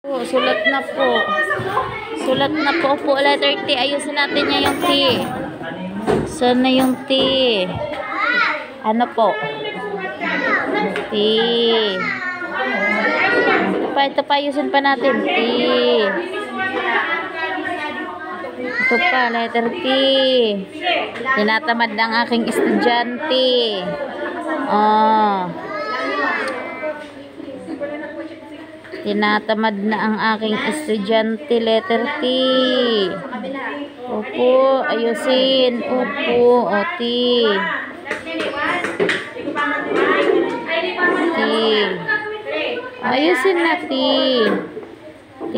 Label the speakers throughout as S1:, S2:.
S1: Sulat na po. Sulat na po po. Letter T. Ayusin natin niya yung T. Saan na yung T? Ano po? T. Ito pa. Ayusin pa natin. T. Ito pa. Letter T. Tinatamad ng aking estudyante. Tinatamad na ang aking estudyante. Letter T. Opo, ayusin. Opo, o T. T. Ayusin na T. T.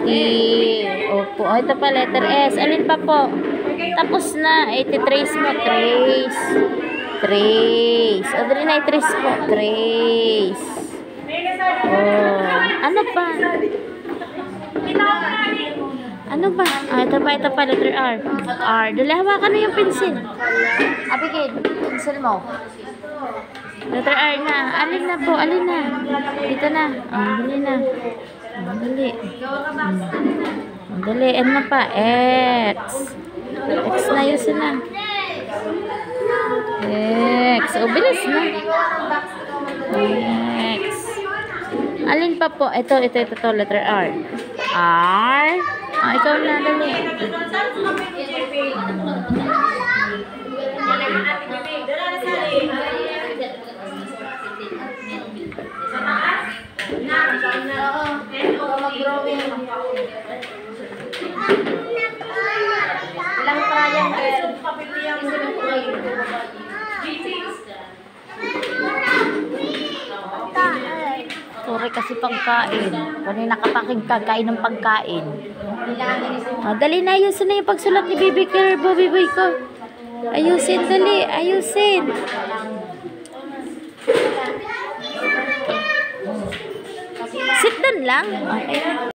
S1: T. Opo. O, ito pa, letter S. Alin pa po? Tapos na. Trace mo. Trace. Trace. O, dali na i-trace po. Trace. Oh, ano pa? Ano ba? Ito pa, letter R. R. Dali, hawakan na yung pencil. Abigin, pencil mo. Letter R na. Alin na po, alin na. Dito na. Dali na. Dali. Dali, N na pa. X. X na yun na. X. O, bilis na. X. Alin pa po? Ito, letter R. R. Ikaw na, dali.
S2: Ilang triangle.
S1: Sorry kasi pagkain. Kanina kapaking kakain ng pagkain. Dali na, ayusin na yung pagsulat ni Baby Kerbo, Biboy ko. Ayusin, dali. Ayusin. Sit down lang. Okay.